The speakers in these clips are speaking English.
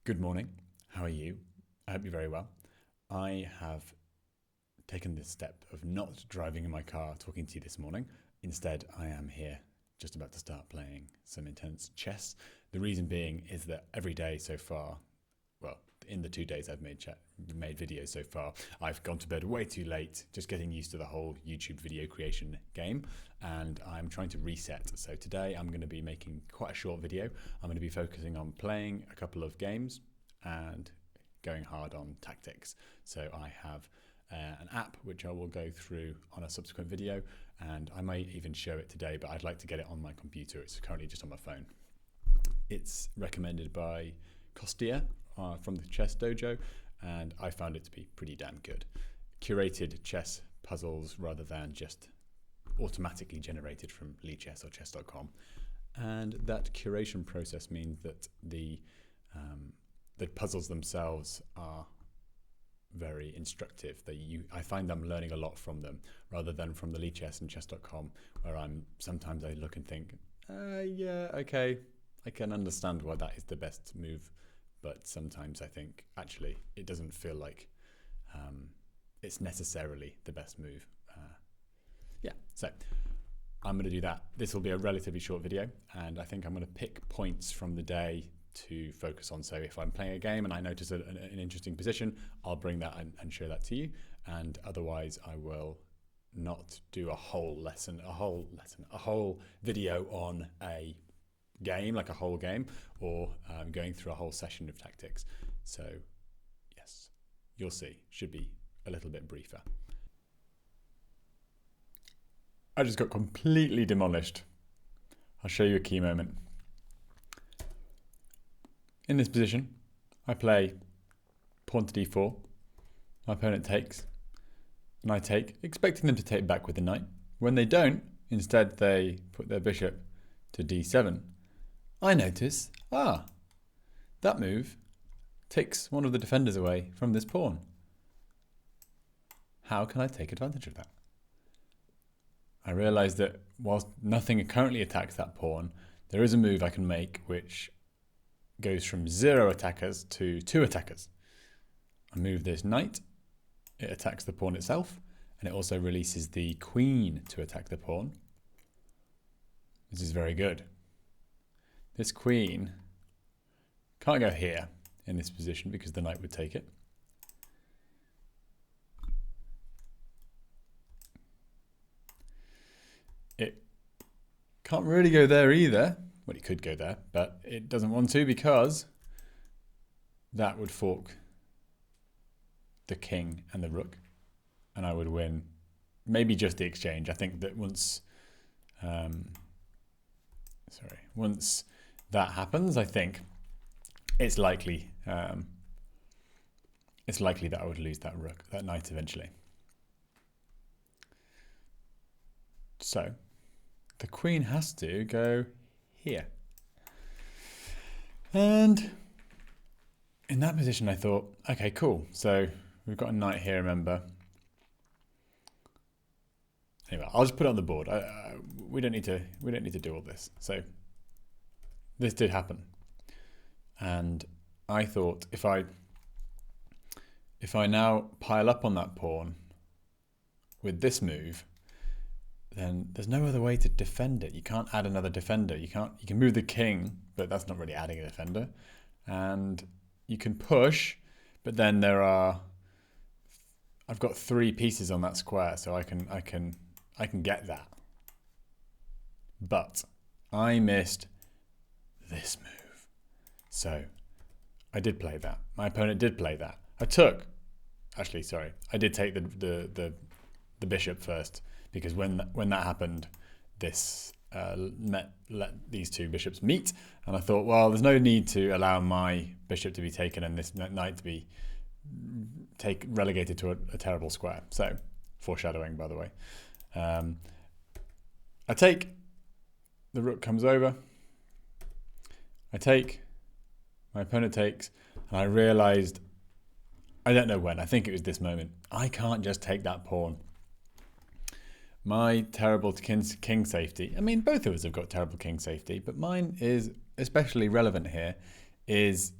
Good morning. How are you? I hope you're very well. I have taken this step of not driving in my car talking to you this morning. Instead, I am here just about to start playing some intense chess. The reason being is that every day so far, well, in the 2 days I've made videos so far, I've gone to bed way too late, just getting used to the whole YouTube video creation game, and I'm trying to reset. So today I'm going to be making quite a short video. I'm going to be focusing on playing a couple of games and going hard on tactics. So I have an app which I will go through on a subsequent video, and I may even show it today, but I'd like to get it on my computer. It's currently just on my phone. It's recommended by Costia from the Chess Dojo, and I found it to be pretty damn good. Curated chess puzzles rather than just automatically generated from lichess or chess.com. And that curation process means that the puzzles themselves are very instructive. I find I'm learning a lot from them rather than from the lichess and chess.com, where sometimes I look and think, yeah, okay, I can understand why that is the best move, but sometimes I think actually it doesn't feel like it's necessarily the best move. So I'm going to do that. This will be a relatively short video, and I think I'm going to pick points from the day to focus on. So if I'm playing a game and I notice an interesting position, I'll bring that and show that to you, and otherwise I will not do a whole video on a game, like a whole game, or going through a whole session of tactics. So yes, you'll see, should be a little bit briefer. I just got completely demolished. I'll show you a key moment. In this position, I play pawn to d4. My opponent takes, and I take, expecting them to take back with the knight. When they don't, instead they put their bishop to d7. I notice, that move takes one of the defenders away from this pawn. How can I take advantage of that? I realise that whilst nothing currently attacks that pawn, there is a move I can make which goes from 0 attackers to 2 attackers. I move this knight, it attacks the pawn itself, and it also releases the queen to attack the pawn. This is very good. This queen can't go here in this position because the knight would take it. It can't really go there either. Well, it could go there, but it doesn't want to because that would fork the king and the rook, and I would win maybe just the exchange. I think that once that happens, I think it's likely that I would lose that knight eventually. So the queen has to go here. And in that position I thought, okay, cool. So we've got a knight here, remember. Anyway, I'll just put it on the board. We don't need to do all this. So this did happen. And I thought if I now pile up on that pawn with this move, then there's no other way to defend it. You can't add another defender. You can move the king, but that's not really adding a defender. And you can push, but then I've got 3 pieces on that square, so I can get that. But I missed this move. So I did play that. My opponent did play that. I did take the bishop first, because when that happened, this let these 2 bishops meet, and I thought, well, there's no need to allow my bishop to be taken and this knight to be relegated to a terrible square. So, foreshadowing, by the way. I take, the rook comes over, I take, my opponent takes, and I realised, I don't know when, I think it was this moment, I can't just take that pawn. My terrible king safety, I mean, both of us have got terrible king safety, but mine is especially relevant here, is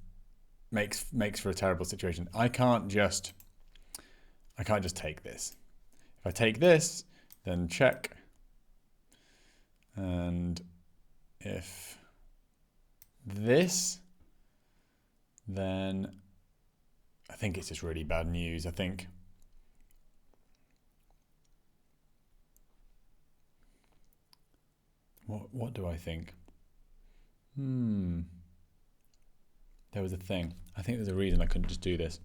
makes for a terrible situation. I can't just take this. If I take this, then check. And if this, then I think it's just really bad news. I think what do I think? There was a thing. I think there's a reason I couldn't just do this.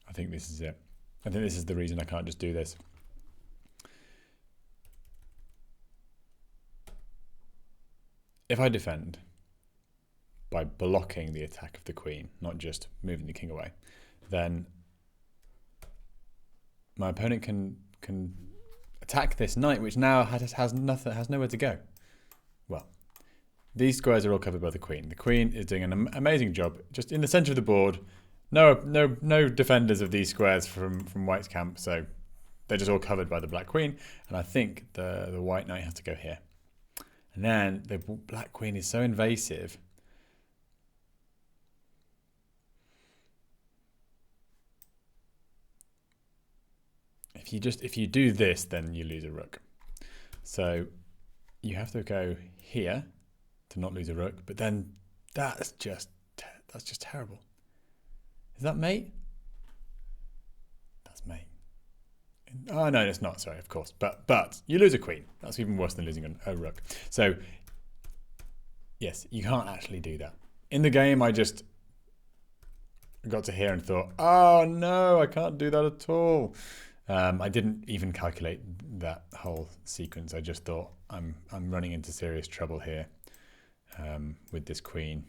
I think this is it. I think this is the reason I can't just do this. If I defend by blocking the attack of the queen, not just moving the king away, then my opponent can attack this knight, which now has nowhere to go. Well, these squares are all covered by the queen. The queen is doing an amazing job, just in the center of the board. No defenders of these squares from White's camp, so they're just all covered by the black queen. And I think the white knight has to go here. And then the black queen is so invasive. If you do this, then you lose a rook. So you have to go here to not lose a rook, but then that's just terrible. Is that mate? That's mate. Oh no, it's not. Sorry, of course. But you lose a queen. That's even worse than losing a rook. So yes, you can't actually do that. In the game, I just got to here and thought, oh no, I can't do that at all. I didn't even calculate that whole sequence. I just thought I'm running into serious trouble here with this queen.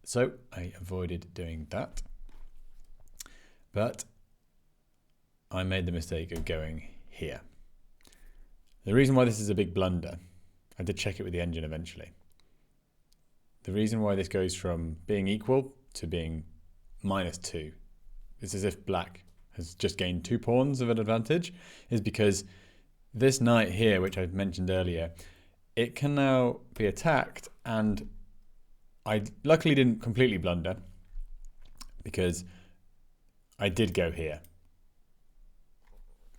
So I avoided doing that. But I made the mistake of going here. The reason why this is a big blunder, I did check it with the engine eventually. The reason why this goes from being equal to being -2, it's as if black has just gained 2 pawns of an advantage, is because this knight here, which I mentioned earlier, it can now be attacked, and I luckily didn't completely blunder because I did go here,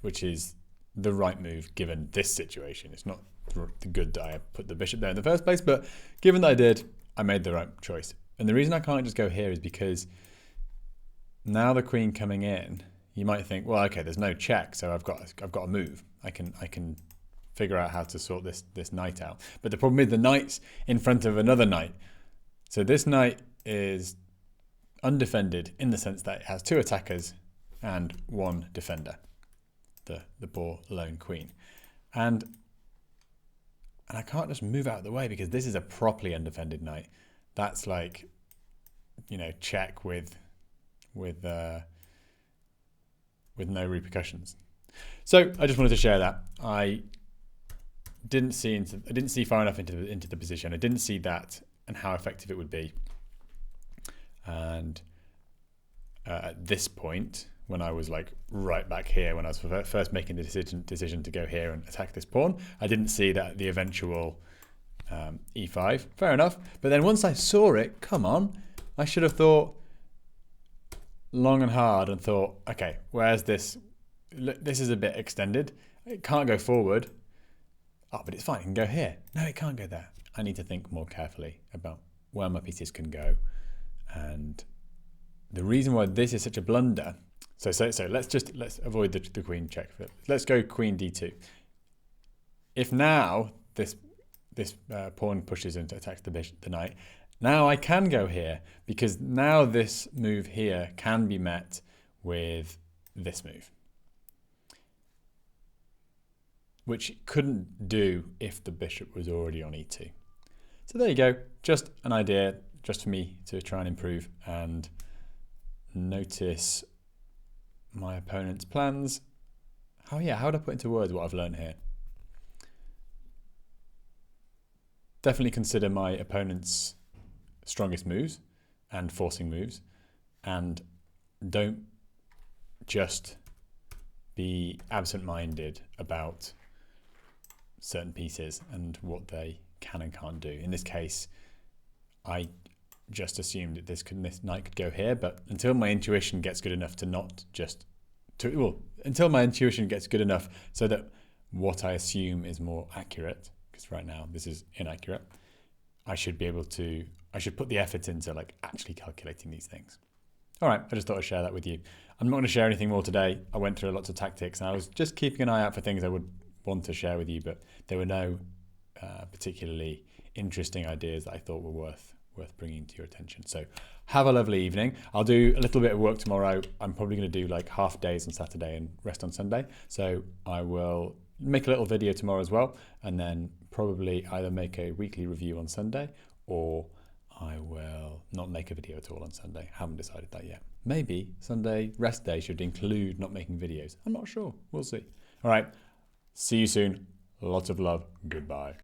which is the right move given this situation. It's not good that I put the bishop there in the first place, but given that I did, I made the right choice. And the reason I can't just go here is because now the queen coming in, you might think, well, okay, there's no check, so I've got to move. I can figure out how to sort this knight out. But the problem is the knight's in front of another knight. So this knight is undefended in the sense that it has 2 attackers and 1 defender, the poor lone queen. And I can't just move out of the way because this is a properly undefended knight. That's like, check with no repercussions. So I just wanted to share that. I didn't see far enough into the position. I didn't see that and how effective it would be. And at this point, when I was like right back here, when I was first making the decision to go here and attack this pawn, I didn't see that the eventual e5. Fair enough. But then once I saw it, come on, I should have thought long and hard and thought, okay, where's this? This is a bit extended. It can't go forward. Oh, but it's fine. It can go here. No, it can't go there. I need to think more carefully about where my pieces can go. And the reason why this is such a blunder. So let's avoid the queen check. Let's go queen d2. If now this pawn pushes and attacks the knight, now I can go here because now this move here can be met with this move, which it couldn't do if the bishop was already on e2. So there you go, just an idea just for me to try and improve and notice my opponent's plans. How would I put into words what I've learned here? Definitely consider my opponent's strongest moves and forcing moves, and don't just be absent-minded about certain pieces and what they can and can't do. In this case, I just assumed that this knight could go here, but until my intuition gets good enough until my intuition gets good enough so that what I assume is more accurate, because right now this is inaccurate, I should put the effort into like actually calculating these things. All right, I just thought I'd share that with you. I'm not going to share anything more today. I went through lots of tactics and I was just keeping an eye out for things I would want to share with you, but there were no particularly interesting ideas that I thought were worth bringing to your attention. So have a lovely evening. I'll do a little bit of work tomorrow. I'm probably going to do like half days on Saturday and rest on Sunday. So I will make a little video tomorrow as well, and then probably either make a weekly review on Sunday, or I will not make a video at all on Sunday. Haven't decided that yet. Maybe Sunday rest day should include not making videos. I'm not sure. We'll see. All right. See you soon. Lots of love. Goodbye.